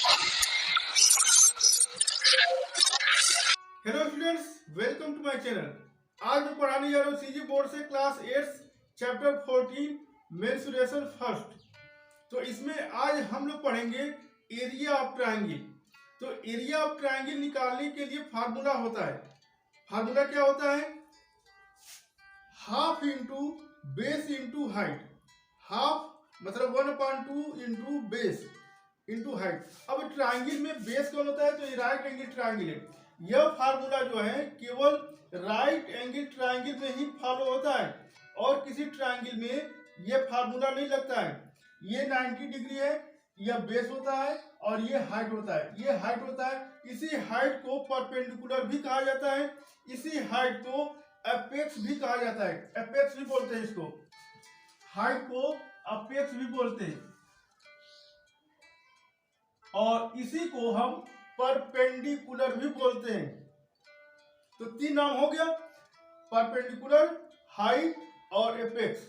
Hello students, welcome to my channel. आज मैं पढ़ाने जा रहा हूँ सीजी बोर्ड से क्लास 8 चैप्टर 14 मेंसुरेशन फर्स्ट। तो इसमें आज हम लोग पढ़ेंगे एरिया ऑफ ट्रायंगल। तो एरिया ऑफ ट्रायंगल निकालने के लिए फार्मूला होता है। फार्मूला क्या होता है? Half into base into height. Half मतलब 1/2 इंटू बेस इंटू हाइट। अब ट्रायंगल में बेस कौन होता है? तो ये राइट एंगल ट्रायंगल है। यह फार्मूला जो है केवल राइट एंगल ट्रायंगल में ही फॉलो होता है और किसी ट्रायंगल में यह फार्मूला नहीं लगता है। ये 90 डिग्री है, यह बेस होता है और ये हाइट होता है। ये हाइट होता है, इसी हाइट को परपेंडिकुलर भी कहा जाता है, इसी हाइट को एपेक्स भी कहा जाता है। एपेक्स भी बोलते हैं इसको, हाइट को अपेक्स भी बोलते हैं और इसी को हम परपेंडिकुलर भी बोलते हैं। तो तीन नाम हो गया, परपेंडिकुलर, हाइट और एपेक्स।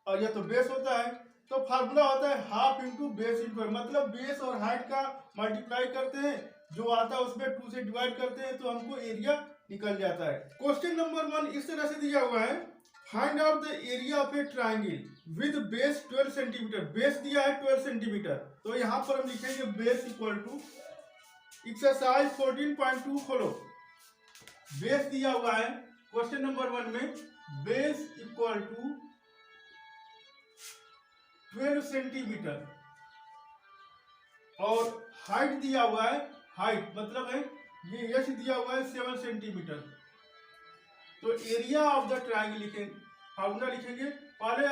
और यह तो बेस होता है। तो फार्मूला होता है हाफ इंटू बेस इंटू, मतलब बेस और हाइट का मल्टीप्लाई करते हैं, जो आता है उसमें 2 से डिवाइड करते हैं तो हमको एरिया निकल जाता है। क्वेश्चन नंबर 1 इस तरह से दिया हुआ है, find out the area of a triangle with base 12 centimetre. Base दिया है 12 सेंटीमीटर, तो यहाँ पर हम लिखेंगे बेस इक्वल टू एक्सरसाइज 14.2 खोलो। बेस दिया हुआ है क्वेश्चन नंबर 1 में, बेस इक्वल टू 12 सेंटीमीटर और हाइट दिया हुआ है, हाइट मतलब है ये यश दिया हुआ है 7 सेंटीमीटर। तो एरिया ऑफ द ट्रायंगल लिखेंगे, फार्मूला लिखेंगे। पहले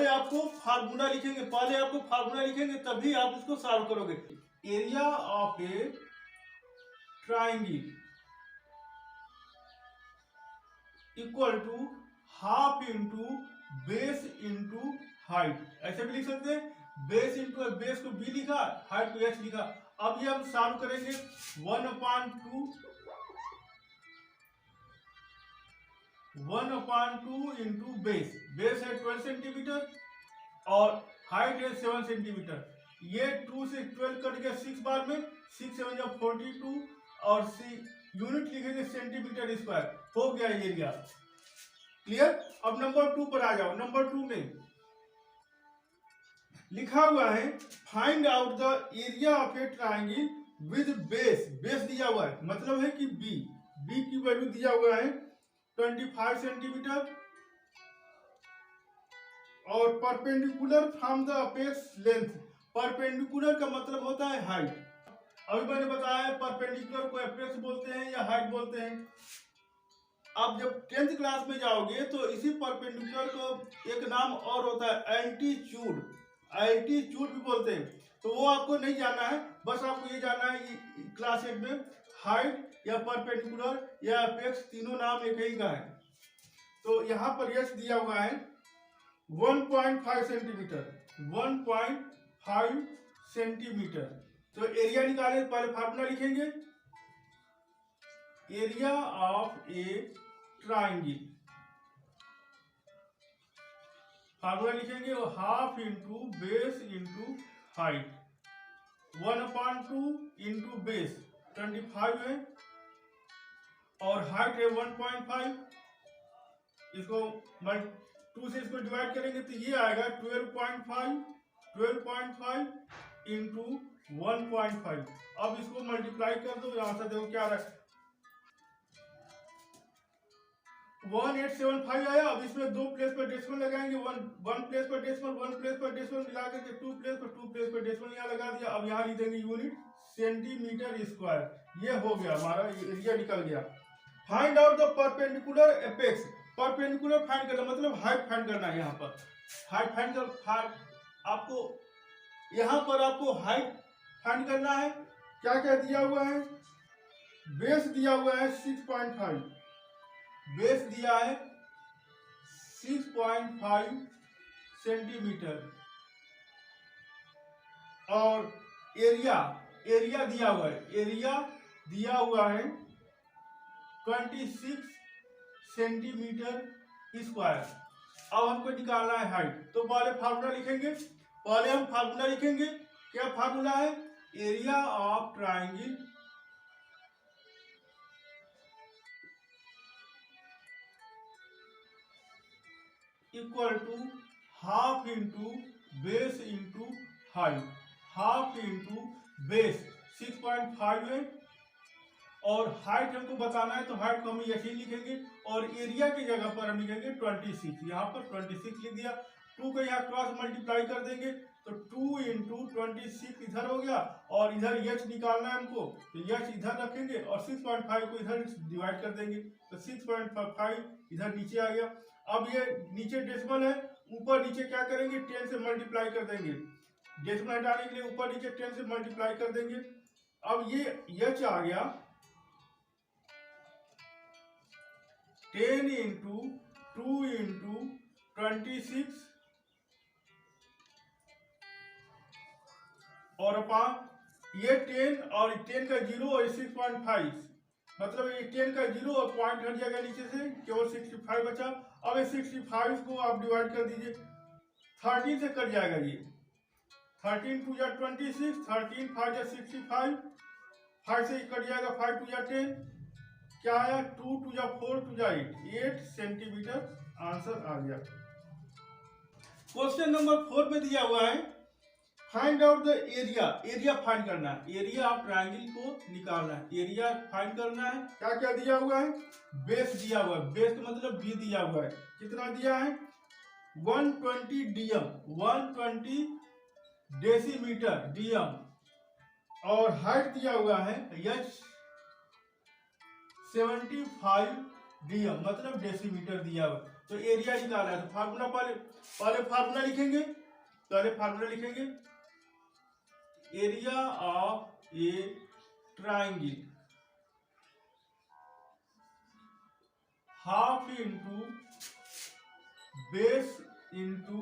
आपको फार्मूला लिखेंगे तभी आप इसको सॉल्व करोगे। Area of a triangle equal to half into base into height. ऐसे भी लिख सकते हैं, बेस इंटू, बेस को बी लिखा, हाइट को एच लिखा। अब ये हम सॉल्व करेंगे 1/2 इंटू बेस। बेस है 12 सेंटीमीटर और हाइट है 7 सेंटीमीटर। ये 2 से 12 कट गया 6 बार में, 6 7 42 और यूनिट लिखेंगे सेंटीमीटर स्क्वायर। हो गया एरिया। क्लियर? अब नंबर 2 पर आ जाओ। नंबर 2 में लिखा हुआ है find out the area of a triangle with base. Base दिया हुआ है, मतलब है कि बी की वैल्यू दिया हुआ है 25 सेंटीमीटर और perpendicular from the apex length. Perpendicular का मतलब होता है हाइट। अभी मैंने बताया है परपेंडिकुलर को एपेक्स बोलते हैं या हाइट बोलते हैं। अब जब 10th क्लास में जाओगे तो इसी परपेंडिकुलर को एक नाम और होता है एल्टीट्यूड। एल्टीट्यूड भी बोलते हैं, तो वो आपको नहीं जानना है। बस आपको ये जानना है कि क्लास 8 में हाइट या परपेंडिकुलर या एपेक्स तीनों नाम एक ही का है। तो यहाँ पर यश दिया हुआ है 1.5 सेंटीमीटर, 1.5 सेंटीमीटर। तो एरिया निकाले, पहले फार्मूला लिखेंगे, area of a triangle. Formula लिखेंगे half into base into height. 1/2 into base 25 है और हाइट है 1.5। इसको 2 से इसको डिवाइड करेंगे तो ये आएगा 12.5 इंटू 1.5। अब इसको मल्टीप्लाई कर दो, यहां से देखो क्या आ रहा है, 1875 आया। अब इसमें 2 प्लेस पर डेसिमल लगाएंगे, वन प्लेस पर डेसिमल, 1 प्लेस पर डेसिमल मिला करके 2 प्लेस पर डेसिमल यहाँ लगा दिया। अब यहाँ लिख देंगे यूनिट सेंटीमीटर स्क्वायर। ये हो गया, हमारा एरिया निकल गया। Find out the perpendicular apex. Perpendicular find करना मतलब हाइट फाइंड करना है। यहाँ पर हाइट फाइंड कर, आपको यहाँ पर आपको हाइट फाइंड करना है। क्या क्या दिया हुआ है? बेस दिया हुआ है 6.5, बेस दिया है 6.5 सेंटीमीटर और एरिया दिया हुआ है, एरिया दिया हुआ है 26 सेंटीमीटर स्क्वायर। अब हमको निकालना है हाइट। तो पहले फार्मूला लिखेंगे, क्या फार्मूला है? Area of triangle equal to half into base into height. Half into base 6.5 है और हाइट हमको बताना है तो हाइट को हम ऐसे ही लिखेंगे और एरिया की जगह पर हम लिखेंगे 26। यहाँ पर 26 लिख दिया। 2 को यहाँ क्रॉस मल्टीप्लाई कर देंगे तो 2 इंटू 26 इधर हो गया और इधर एच निकालना है हमको तो एच इधर रखेंगे और 6.5 को इधर डिवाइड कर देंगे तो 6.5 इधर नीचे आ गया। अब ये नीचे डेसिमल है, ऊपर नीचे क्या करेंगे 10 से मल्टीप्लाई कर देंगे। डेसिमल हटाने के लिए ऊपर नीचे 10 से मल्टीप्लाई कर देंगे। अब ये एच आ गया 10 इंटू 2 इंटू 26 और अपान ये 10 और 10 का 0 और 6.5 मतलब ये 10 का 0 और पॉइंट हट जाएगा नीचे से, केवल 65 बचा। अब ये 65 को आप डिवाइड कर दीजिए, 13 से कट जाएगा ये। 13 टू या 26, 13 5 या 65, 5 से कट जाएगा, 5 टू या 10, क्या आया 2 टू या 4 टू या 8 सेंटीमीटर आंसर आ गया। क्वेश्चन नंबर 4 में दिया हुआ है find out the area. Area find करना है, एरिया ऑफ ट्रायंगल को निकालना है, एरिया फाइंड करना है। क्या क्या दिया हुआ है, बेस दिया हुआ है, बेस का मतलब बी दिया हुआ है, कितना दिया है 120 डीएम, 120 डेसीमीटर डीएम और हाइट दिया हुआ है एच 75 डीएम मतलब डेसीमीटर दिया हुआ। तो एरिया निकाला है तो फार्मूला पहले फार्मूला लिखेंगे, पहले फार्मूला लिखेंगे area of A triangle half into base into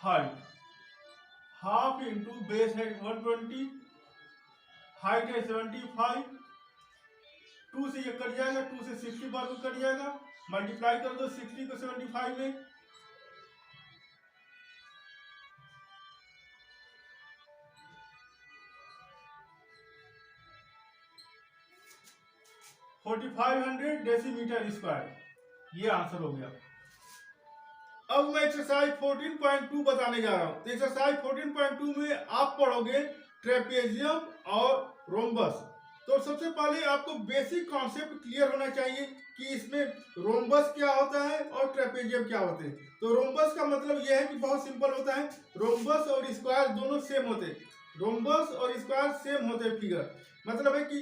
height. Half into base है 120, हाइट है 75, 2 से ये कट जाएगा, 2 से 60 बार को कट जाएगा, मल्टीप्लाई कर दो 60 को 75 में, 4500 डेसीमीटर स्क्वायर, ये आंसर हो गया। अब मैं एक्सरसाइज 14.2 बताने जा रहा हूं। तो एक्सरसाइज 14.2 में आप पढ़ोगे ट्रेपेजियम और रोम्बस। तो सबसे पहले आपको बेसिक कॉन्सेप्ट क्लियर होना चाहिए कि इसमें रोम्बस क्या होता है और ट्रेपेजियम क्या होते हैं। तो रोम्बस का मतलब यह है कि बहुत सिंपल होता है, रोम्बस और स्क्वायर दोनों सेम होते हैं, रोम्बस और स्क्वायर सेम होते हैं। फिगर मतलब है कि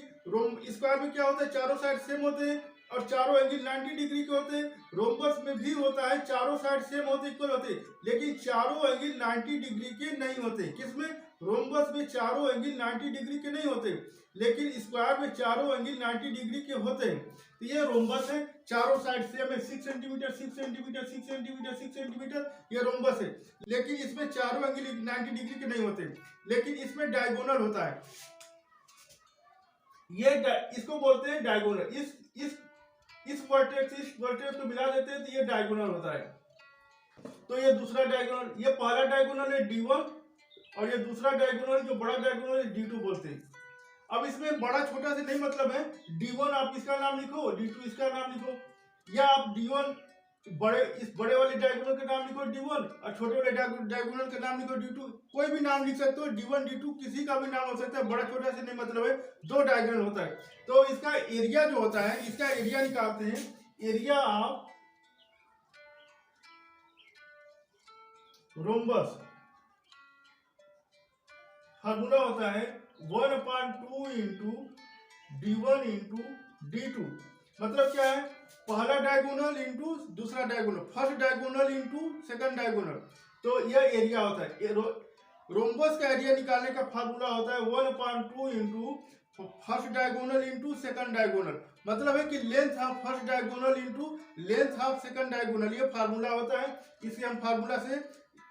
स्क्वायर में क्या होता है, चारों साइड सेम होते हैं और चारों एंगल 90 डिग्री के होते हैं। रोम्बस में भी होता है, चारों साइड सेम होते, इक्वल होते, लेकिन चारों एंगल 90 डिग्री के नहीं होते। किसमें, रोम्बस में चारों एंगल 90 डिग्री के नहीं होते, लेकिन स्क्वायर में चारों एंगल 90 डिग्री के होते हैं। तो ये रोम्बस है, चारों साइड सेम है, 6 सेंटीमीटर 6 सेंटीमीटर 6 सेंटीमीटर 6 सेंटीमीटर, ये रोम्बस है। लेकिन इसमें चारों एंगल 90 डिग्री के नहीं होते, लेकिन इसमें डायगोनल होता है। ये इसको बोलते हैं डायगोनल। इस वर्टेक्स को मिला देते हैं तो ये डायगोनल होता है। तो ये दूसरा डायगोनल, ये पहला डायगोनल है D1 और ये दूसरा डायगोनल जो बड़ा डायगोनल है D2 बोलते हैं। अब इसमें बड़ा छोटा से नहीं मतलब है, D1 आप इसका नाम लिखो, D2 इसका नाम लिखो, या आप D1 इस बड़े वाले डायगोनल का नाम लिखो D1 और छोटे वाले डायगोनल का नाम लिखो D2। कोई भी नाम लिख सकते हो, D1 D2 किसी का भी नाम हो सकता है, बड़ा छोटा से नहीं मतलब है, दो डायगोनल होता है। तो इसका एरिया जो होता है, इसका एरिया निकालते हैं, एरिया ऑफ रोम्बस फार्मूला होता है 1/2 इंटू D1 इंटू D2। मतलब क्या है, पहला डायगोनल इंटू दूसरा diagonal, first diagonal into second diagonal. तो यह एरिया होता है। रोम्बस का एरिया निकालने का फार्मूला होता है 1/2 into first diagonal into second diagonal. मतलब है कि length of first diagonal into length of second diagonal, ये फार्मूला होता है। इसे हम फार्मूला से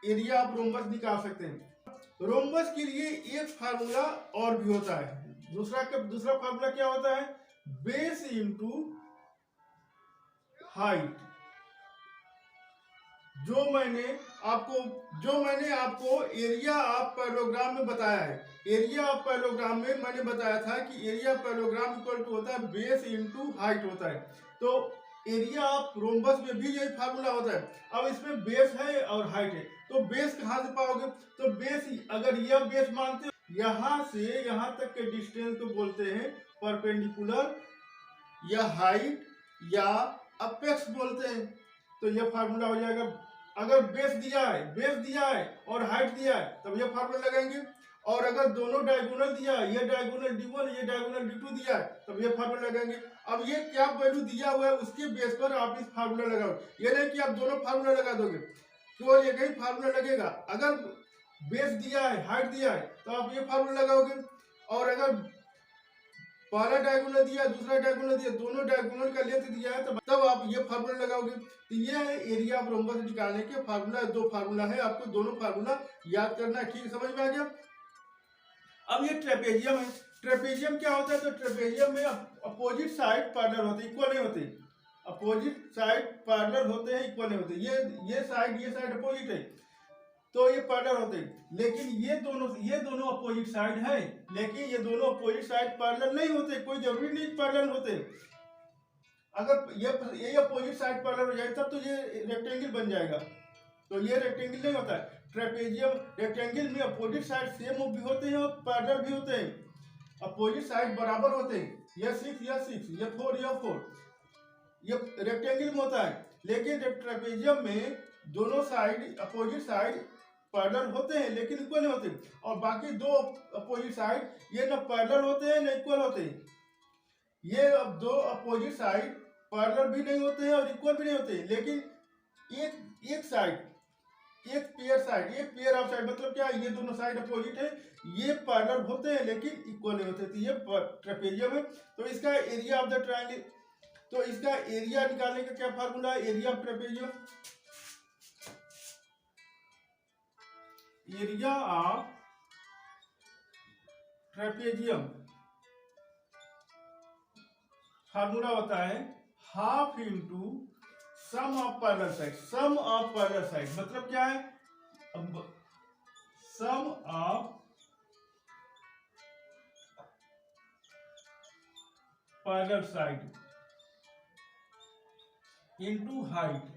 एरिया ऑफ रोम्बस निकाल सकते हैं। रोम्बस के लिए एक फार्मूला और भी होता है, दूसरा फार्मूला क्या होता है, बेस इंटू हाइट जो मैंने आपको एरिया ऑफ पैरेललोग्राम में बताया है, एरिया ऑफ पैरेललोग्राम में मैंने बताया था कि area of parallelogram equal to होता है बेस इंटू हाइट होता है। तो एरिया ऑफ रोम्बस में भी यही फार्मूला होता है। अब इसमें बेस है और हाइट है, तो बेस कहाँ से पाओगे? तो बेस, अगर यह बेस मानते हो, यहाँ से यहाँ तक के डिस्टेंस को बोलते हैं परपेंडिकुलर या हाइट या अपेक्स बोलते हैं। तो यह फार्मूला हो जाएगा। अगर बेस दिया है और हाइट दिया है तब यह फार्मूला लगाएंगे। और अगर दोनों डायगोनल दिया है, ये डायगोनल D1 ये डायगोनल D2 दिया है तब ये फार्मूला लगाएंगे। अब ये क्या वैल्यू दिया हुआ है उसके बेस पर आप इस फार्मूला लगाओ। ये नहीं कि आप दोनों फार्मूला लगा दोगे, केवल एक ही फार्मूला लगेगा। अगर बेस दिया है, हाइट दिया है तो आप ये फार्मूला लगाओगे। और अगर पहला डायगोनल दिया दूसरा डायगोनल दिया, दोनों डायगोनल का लेंथ दिया है तब आप ये फार्मूला लगाओगे। तो ये है एरिया ऑफ रोम्बस निकालने के फार्मूला। दो फार्मूला है, आपको दोनों फार्मूला याद करना है। ठीक, समझ में आ गया? अब ये ट्रेपेजियम है। ट्रेपेजियम क्या होता है? तो ट्रेपेजियम में अपोजिट साइड पैरेलल होते हैं, इक्वल नहीं होते। अपोजिट साइड पैरेलल होते हैं, इक्वल नहीं होते। ये साइड अपोजिट है तो ये पैरेलल होते हैं। लेकिन ये दोनों अपोजिट साइड है, लेकिन ये दोनों अपोजिट साइड पैरेलल नहीं होते। कोई जरूरी नहीं पैरेलल होते। अगर ये अपोजिट साइड पैरेलल हो जाए तब तो ये रेक्टेंगल बन जाएगा। तो ये रेक्टेंगल नहीं होता है। ट्रेपेजियम रेक्टेंगल में अपोजिट साइड सेम भी होते हैं और पैरेलल भी होते हैं। अपोजिट साइड बराबर होते हैं, ये 6 या 6, ये 4 या 4, ये रेक्टेंगल में होता है। लेकिन ट्रेपेजियम में दोनों साइड अपोजिट साइड पैरेलल होते हैं लेकिन इक्वल नहीं होते। और बाकी दो अपोजिट साइड ये न पैरेलल होते हैं न इक्वल होते हैं। ये अब दो अपोजिट साइड पैरेलल भी नहीं होते हैं और इक्वल भी नहीं होते हैं। लेकिन एक साइड, एक पेयर ऑफ साइड मतलब क्या है? ये दोनों साइड अपोजिट है, ये पैरेलल होते हैं लेकिन इक्वल नहीं होते। तो ये ट्रेपेजियम है। तो इसका एरिया ऑफ द ट्रायंगल, तो इसका एरिया निकालने का क्या फार्मूला है? Area of trapezium, area of trapezium formula होता है half into sum of parallel side. Sum of parallel side मतलब क्या है? Sum of parallel side into height.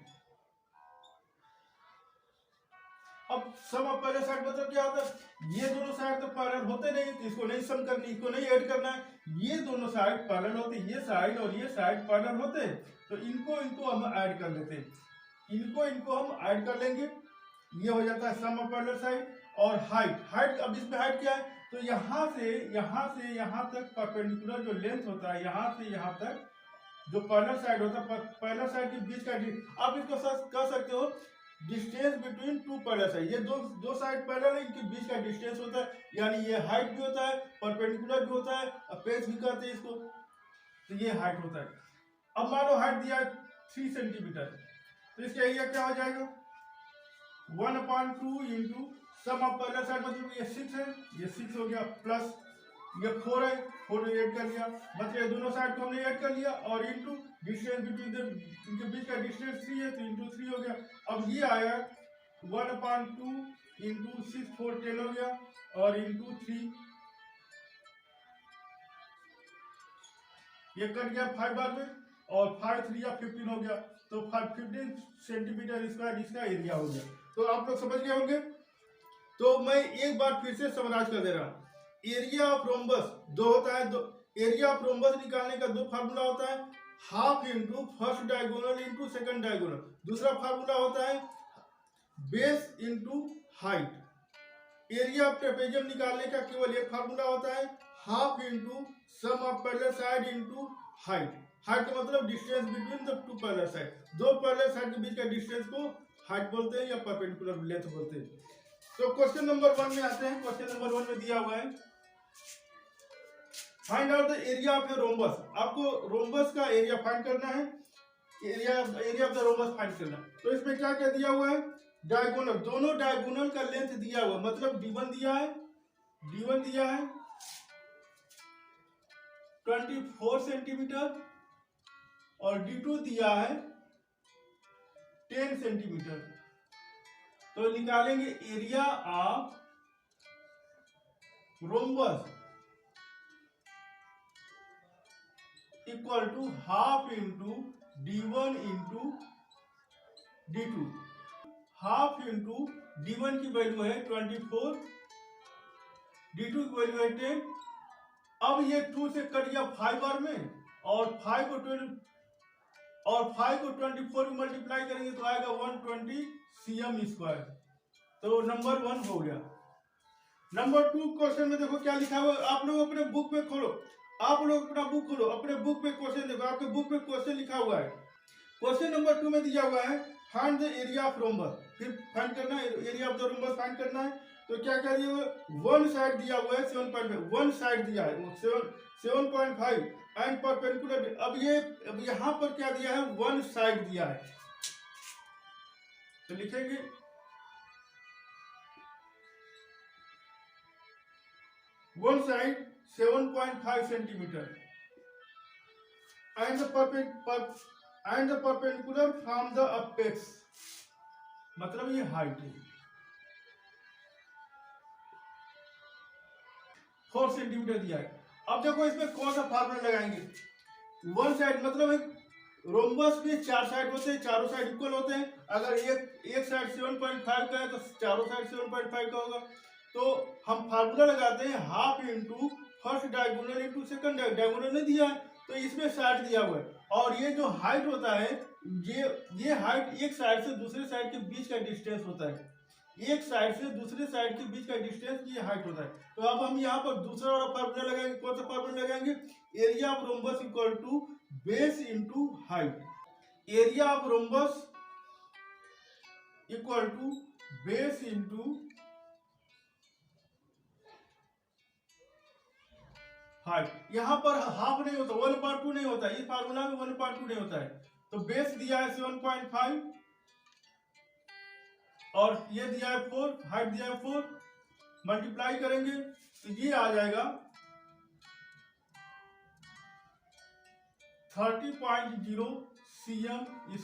अब सम ऑफ पैरेलल साइड मतलब क्या होता है? ये दोनों साइड तो पैरेलल होते नहीं, तो इसको नहीं सम करनी, इसको नहीं ऐड करना है। ये दोनों साइड पैरेलल होते हैं, ये साइड और ये साइड पैरेलल होते हैं, तो इनको हम ऐड कर लेते हैं। इनको हम ऐड कर लेंगे, ये हो जाता है सम ऑफ पैरेलल साइड। और हाइट, अब इसमें हाइट क्या है? तो यहाँ से यहाँ तक परपेंडिकुलर जो लेंथ होता है, यहाँ से यहाँ तक जो पैरेलल साइड होता है, पैरेलल साइड के बीच का आप इसको कह सकते हो distance between two parallel side. ये दो साइड पैरेलल है, इनके बीच का डिस्टेंस होता है, यानी ये हाइट भी होता है, परपेंडिकुलर भी होता है, अपेक्स भी कहते हैं इसको। तो ये हाइट होता है। अब मान लो हाइट दिया है 3 सेंटीमीटर, तो इसका एरिया क्या हो जाएगा? 1/2 into sum of parallel side मतलब ये 6 है, ये 6 हो गया, प्लस ये 4 है, 4 ऐड कर लिया, मतलब ये दोनों साइड को हमने ऐड कर लिया, और इंटू डिस्टेंस बिटवीन इनके बीच का डिस्टेंस 3 है तो इंटू 3 हो गया। अब ये आया 1/2 इंटू 6, 4 10 हो गया, और इंटू 3 ये कट गया 5 बार में, और 5 3 या 15 हो गया, तो 15 सेंटीमीटर स्क्वायर इसका एरिया हो गया। तो आप लोग समझ गए होंगे। तो मैं एक बार फिर से समराइज कर दे रहा हूँ। एरिया ऑफ रोम्बस दो होता है, एरिया ऑफ रोम्बस निकालने का दो फार्मूला होता है, half into first diagonal into second diagonal. दूसरा फार्मूला होता है base into height. Area of trapezium निकालने का केवल एक फार्मूला होता है, half into sum of parallel side into height. Height का मतलब distance between the two parallel side. दो पैरेलल साइड के बीच का डिस्टेंस को हाइट बोलते हैं या परपेंडिकुलर लेंथ बोलते हैं। तो क्वेश्चन नंबर 1 में आते हैं। क्वेश्चन नंबर 1 में दिया हुआ है find out the area of a rhombus. आपको रोम्बस का एरिया फाइंड करना है, area of the rhombus find करना है। तो इसमें क्या क्या दिया हुआ है? डायगोनल, दोनों डायगोनल का लेंथ दिया हुआ, मतलब D1 दिया है 24 सेंटीमीटर और D2 दिया है 10 सेंटीमीटर। तो निकालेंगे area of rhombus equal to half into d1 into d2। Half into d1 की वैल्यू है 24, d2 की वैल्यू है 10। अब ये 2 से कट गया 5 बार में, और 5 को 24 में मल्टीप्लाई करेंगे तो आएगा 120 cm²। तो नंबर 1 हो गया। नंबर 2 क्वेश्चन में देखो क्या लिखा हुआ है। आप लोग अपने बुक में खोलो, आप लोग अपना बुक खोलो, अपने बुक पे क्वेश्चन देखो। आपके बुक में क्वेश्चन लिखा हुआ है। क्वेश्चन नंबर 2 में दिया हुआ है find the area of rhombus. फिर फाइंड करना है area of the rhombus, find करना है। तो क्या क्या दिया हुआ है, वन साइड दिया हुआ है 7.5, वन साइड दिया है 7.5 एंड परपेंडिकुलर। अब यहाँ पर क्या दिया है, वन साइड दिया है। तो लिखेंगे one side 7.5 centimetre and the perpendicular from the apex, मतलब ये हाइट है 4 सेंटीमीटर दिया है। अब देखो इसमें कौन सा फार्मूला लगाएंगे। वन साइड मतलब रोम्बस के 4 साइड होते हैं, चारों साइड इक्वल होते हैं। अगर एक साइड 7.5 का है तो चारों साइड 7.5 का होगा। तो हम फार्मूला लगाते हैं half into first diagonal into second diagonal ने दिया है, तो इसमें साइड दिया हुआ है। और ये जो हाइट होता है, ये हाइट एक साइड से दूसरे साइड के बीच का डिस्टेंस होता है। एक साइड से दूसरे साइड के बीच का डिस्टेंस ये हाइट होता है। तो अब हम यहाँ पर दूसरा वाला फार्मूला लगाएंगे। कौन सा फार्मूला लगाएंगे, area of rhombus equal to base into height. Area of rhombus equal to base into height. यहाँ पर हाफ नहीं होता, 1/2 नहीं होता, इस फार्मूला में 1/2 नहीं होता है। तो बेस दिया है 7.5 और ये दिया है 4, हाइट दिया है 4, मल्टीप्लाई करेंगे तो ये आ जाएगा 30.0 cm²।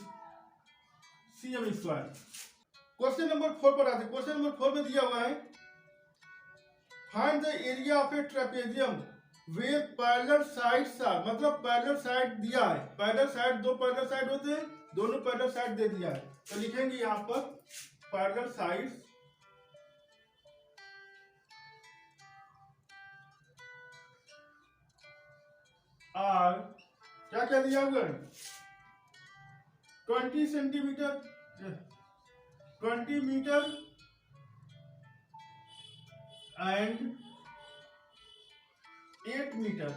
क्वेश्चन नंबर 4 पर आते हैं। क्वेश्चन नंबर 4 में दिया हुआ है find the area of a trapezium वे पैरेलल साइड्स आर, मतलब पैरेलल साइड दिया है। पैरेलल साइड, दो पैरेलल साइड होते हैं, दोनों पैरेलल साइड दे दिया है। तो लिखेंगे यहाँ पर पैरेलल साइड्स आर, क्या क्या दिया हुआ है, 20 centimetre, 20 metre and 8 metre.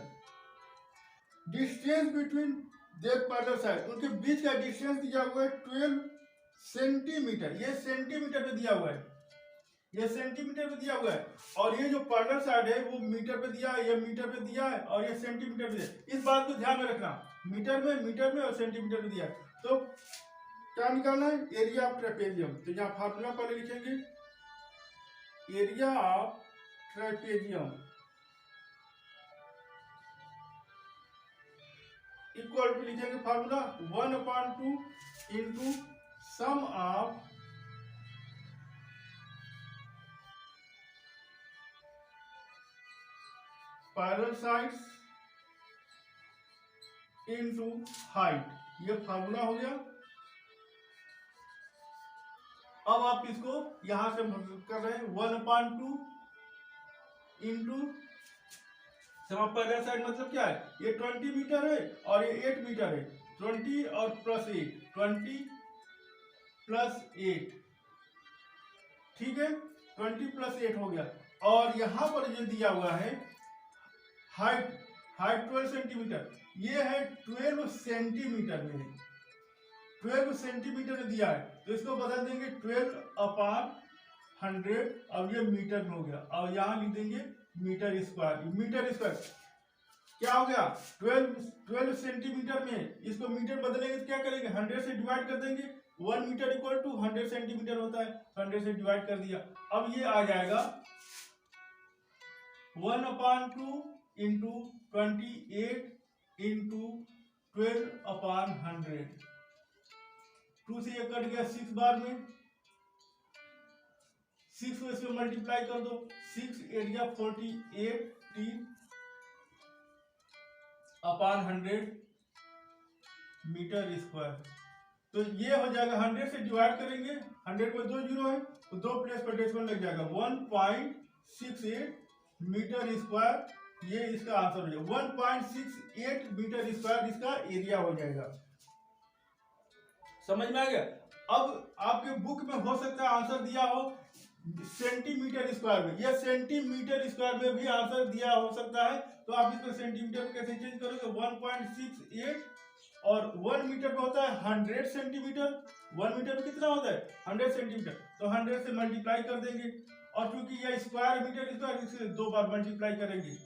Distance between their parallel side, उनके बीच का डिस्टेंस दिया हुआ है 12 सेंटीमीटर। ये सेंटीमीटर में दिया हुआ है, ये सेंटीमीटर में दिया हुआ है। और ये जो पैरेलल साइड है वो मीटर पे दिया है, ये मीटर पे दिया है, और ये सेंटीमीटर पे दिया है। इस बात को ध्यान में रखना, मीटर में और सेंटीमीटर में दिया है। तो क्या निकालना है, एरिया ऑफ ट्रेपेजियम। तो यहाँ फार्मूला पहले लिखेंगे, area of trapezium equal to, लिखेंगे formula 1/2 into sum of parallel sides into height. ये फार्मूला हो गया। अब आप इसको यहां से कर रहे हैं 1/2 इंटू पैरेलल साइड मतलब क्या है, ये 20 मीटर है और ये 8 मीटर है। 20 और प्लस 8, 20 प्लस 8, ठीक है, 20 प्लस 8 हो गया। और यहां पर ये दिया हुआ है हाइट 12 सेंटीमीटर, ये है 12 सेंटीमीटर में, 12 सेंटीमीटर में दिया है। तो इसको बदल देंगे 12/100, अब ये मीटर में हो गया। और यहाँ लिख देंगे मीटर स्क्वायर। मीटर स्क्वायर क्या हो गया, 12 सेंटीमीटर में इसको मीटर बदलेंगे तो क्या करेंगे, 100 से डिवाइड कर देंगे। 1 मीटर इक्वल टू 100 सेंटीमीटर होता है, 100 से डिवाइड कर दिया। अब ये आ जाएगा 1/2 इंटू 28 इंटू 12/100। 2 से ये कट गया 6 बार में, 6 को इसमें मल्टीप्लाई कर दो, 6 एरिया 48 अपॉन 100 मीटर स्क्वायर। तो ये हो जाएगा 100 से डिवाइड करेंगे, 100 में 2 जीरो है तो 2 प्लेस पर डेसिमल लग जाएगा, 1.68 मीटर स्क्वायर। ये इसका आंसर हो जाएगा, 1.68 मीटर स्क्वायर इसका एरिया हो जाएगा। समझ में आ गया। अब आपके बुक में हो सकता है आंसर दिया हो सेंटीमीटर स्क्वायर में, या सेंटीमीटर स्क्वायर में भी आंसर दिया हो सकता है, तो आप इसको सेंटीमीटर में कैसे चेंज करोगे, 1.68 और 1 मीटर में होता है 100 सेंटीमीटर, 1 मीटर में कितना होता है 100 सेंटीमीटर, तो 100 से मल्टीप्लाई कर देंगे, और क्योंकि यह स्क्वायर मीटर स्क्वायर इससे 2 बार मल्टीप्लाई करेंगे,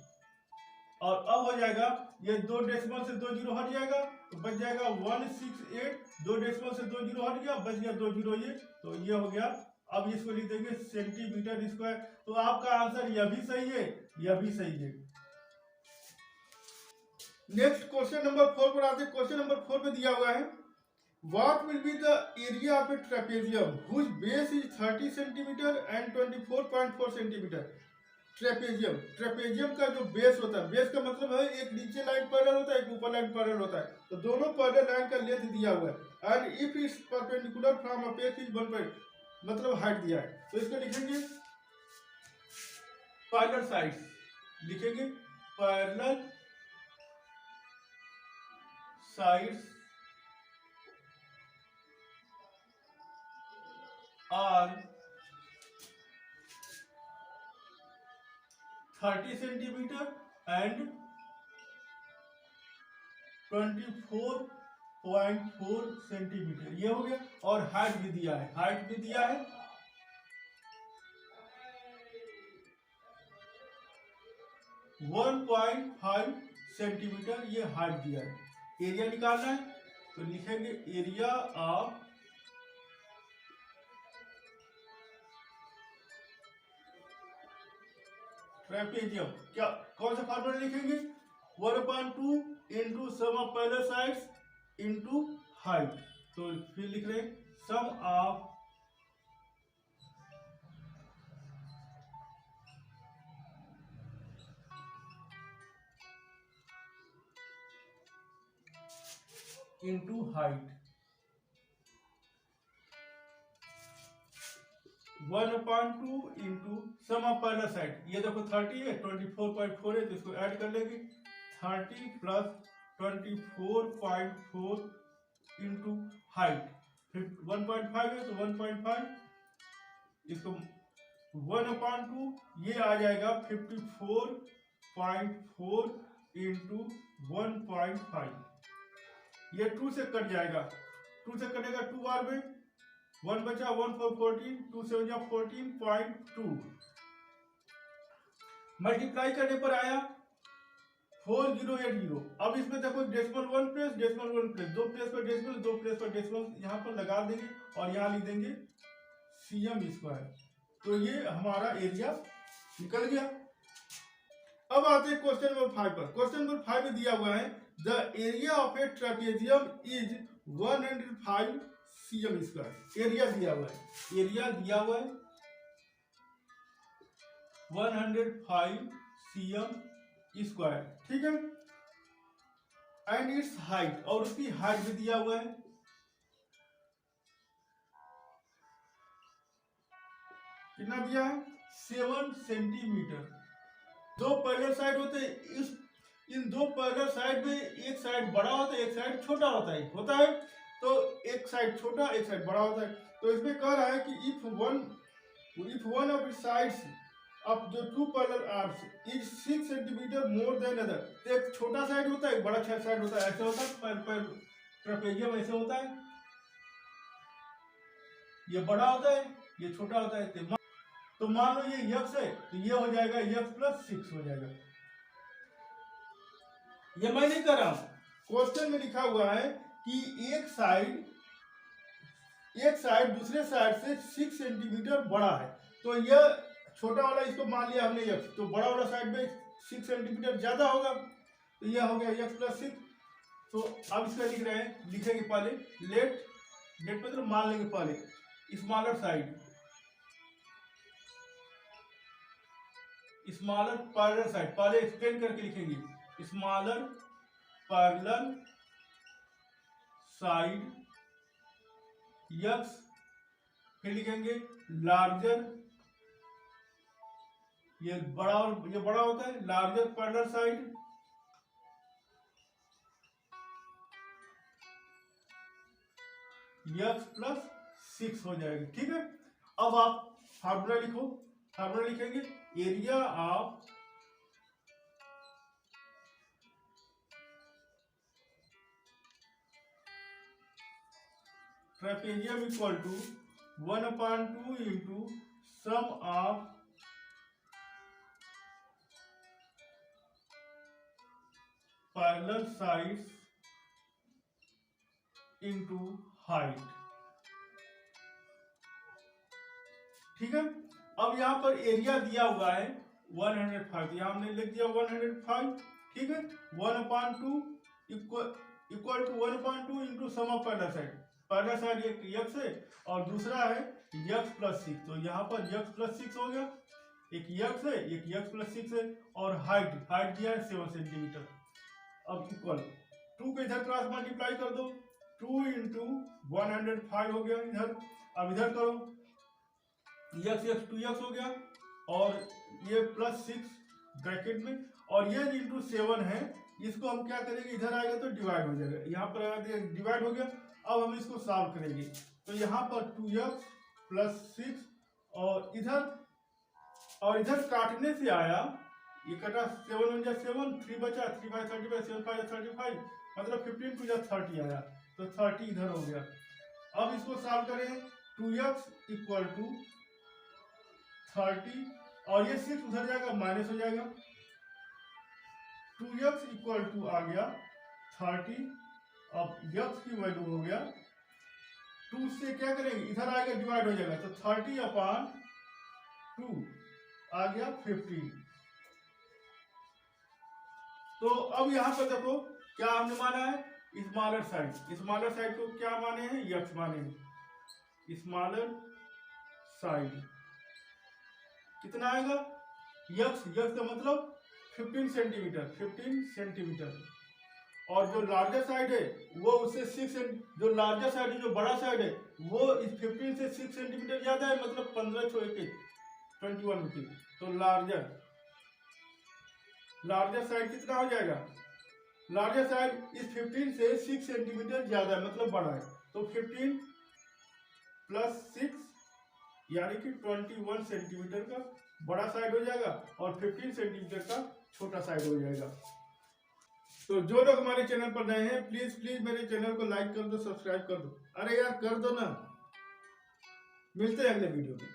और अब हो जाएगा ये 2 डेसिमल से 2 जीरो हट जाएगा, तो बच जाएगा 168, 2 डेसिमल से 2 जीरो हट गया, बच गया 2 जीरो, ये तो ये हो गया। अब इसको लिख देंगे सेंटीमीटर स्क्वायर। तो आपका आंसर यह भी सही है, यह भी सही है। नेक्स्ट क्वेश्चन नंबर 4 पर आते हैं। क्वेश्चन नंबर 4 पे दिया हुआ है, what will be the area of a trapezium whose base is 30 centimetre and 24.4 centimetre. Trapezium का जो बेस होता है, बेस का मतलब है एक नीचे लाइन पैरेलल होता है, एक ऊपर लाइन पैरेलल होता है, तो दोनों पैरेलल लाइन का लेंथ दिया हुआ है, and if is perpendicular from apex is 1 मतलब हाइट दिया है, तो इसको लिखेंगे पैरेलल साइड्स, लिखेंगे parallel sides are 30 centimetre and 24.4 centimetre, ये हो गया। और हाइट भी दिया है, हाइट भी दिया है 1.5 सेंटीमीटर, ये हाइट दिया है। एरिया निकालना है तो लिखेंगे एरिया ऑफ ट्रेपेजियम, क्या कौन सा फॉर्मूला लिखेंगे, 1/2 into sum of parallel sides into height. तो फिर लिख रहे हैं sum of into height, 1/2 into sum of parallel side. ये देखो 30 है, 24.4 है, तो इसको ऐड कर लेंगे, 30 प्लस 24.4 इंटू हाइट 1.5 है, तो 1.5, इसको 1/2 ये आ जाएगा 54.4 इंटू 1.5, ये 2 से कट जाएगा, 2 से कटेगा 2 बार में, 1 बचा 1 4 14, 2 से 14.2, मल्टीप्लाई करने पर आया 4080। अब इसमें देखो decimal 1 place, decimal 1 place, 2 place पर डेसिमल, 2 प्लेस पर डेसिमल यहाँ पर लगा देंगे, और यहाँ लिख देंगे सीएम स्क्वायर। तो ये हमारा एरिया निकल गया। अब आते हैं क्वेश्चन नंबर 5 पर। क्वेश्चन नंबर 5 में दिया हुआ है, the area of a trapezium is 105 CM square. Area दिया हुआ है, एरिया दिया हुआ है 105 सीएम स्क्वायर, ठीक है, एंड इट्स हाइट, और उसकी हाइट भी दिया हुआ है, कितना दिया है 7 सेंटीमीटर। 2 पैरेलल साइड होते हैं, इन 2 पैरेलल साइड में एक साइड बड़ा होता है, एक साइड छोटा होता है, तो एक साइड छोटा एक साइड बड़ा होता है। तो इसमें कह रहा है कि if one of its sides of the 2 parallel arcs is 6 centimetre more than other, एक छोटा साइड होता है, एक बड़ा साइड होता है, ऐसे होता है ट्रेपेजियम, ऐसे होता है, ये बड़ा होता है, ये छोटा होता है। तो मान लो ये x है, तो ये हो जाएगा x प्लस 6 हो जाएगा। ये मैं नहीं कर रहा हूं, क्वेश्चन में लिखा हुआ है कि एक साइड दूसरे साइड से 6 सेंटीमीटर बड़ा है, तो यह छोटा वाला, इसको मान लिया हमने x, तो बड़ा वाला साइड में 6 सेंटीमीटर ज्यादा होगा, तो यह हो गया x प्लस 6। तो अब इसका लिख रहे हैं, लिखेंगे पहले लेट मतलब मान लेंगे पहले smaller side smaller parallel side, पहले एक्सप्लेन करके लिखेंगे स्मॉलर पैरेलल साइड यक्स, फिर लिखेंगे लार्जर, ये बड़ा होता है larger parallel side x plus 6 हो जाएगा। ठीक है, अब आप फार्मूला लिखो, फार्मूला लिखेंगे area of trapezium equal to 1/2 into sum of parallel sides into height. ठीक है, अब यहां पर एरिया दिया हुआ है 105, यहां हमने लिख दिया 105। ठीक है, 1/2 equal to 1/2 into sum of parallel side, parallel side एक यक्स है और दूसरा है यक्स प्लस 6, तो यहाँ पर यक्स प्लस 6 हो गया, एक यक्स है एक यक्स प्लस 6 है, और हाइट दिया है 7 सेंटीमीटर। अब इक्वल 2 को इधर क्रॉस मल्टीप्लाई कर दो, 2 इंटू 105 हो गया इधर। अब इधर करो यक्स 2x हो गया और ये प्लस 6 ब्रैकेट में, और ये इंटू 7 है, इसको हम क्या करेंगे इधर आएगा तो डिवाइड हो जाएगा, यहाँ पर डिवाइड हो गया। अब हम इसको सॉल्व करेंगे, तो यहाँ पर 2x प्लस 6 और इधर काटने से आया, ये कटा 7 1 7, 3 बचा, 3 5 35, 7 5 35, मतलब 15 2 30 आया, तो 30 इधर हो गया। अब इसको सॉल्व करें, 2x इक्वल टू 30 और ये 6 उधर जाएगा माइनस हो जाएगा, 2x इक्वल टू आ गया 30। अब x की वैल्यू हो गया 2 से क्या करेंगे इधर आएगा डिवाइड हो जाएगा, तो 30/2 आ गया 15। तो अब यहां पर देखो क्या हमने माना है स्मॉलर साइड को क्या माने हैं यक्स माने हैं, स्मॉलर साइड कितना आएगा यक्स का मतलब 15 सेंटीमीटर, और जो लार्जर साइड है वो उससे 6, जो लार्जर साइड है जो बड़ा साइड है वो इस 15 से 6 सेंटीमीटर ज्यादा है, मतलब 15 × 21 होती, तो लार्जर साइड कितना हो जाएगा, लार्जर साइड इस 15 से 6 सेंटीमीटर ज्यादा है, मतलब बड़ा है, तो 15 प्लस 6 यानी कि 21 सेंटीमीटर का बड़ा साइड हो जाएगा और 15 सेंटीमीटर का छोटा साइड हो जाएगा। तो जो लोग हमारे चैनल पर नए हैं प्लीज मेरे चैनल को लाइक कर दो, सब्सक्राइब कर दो, अरे यार कर दो ना। मिलते हैं अगले वीडियो में।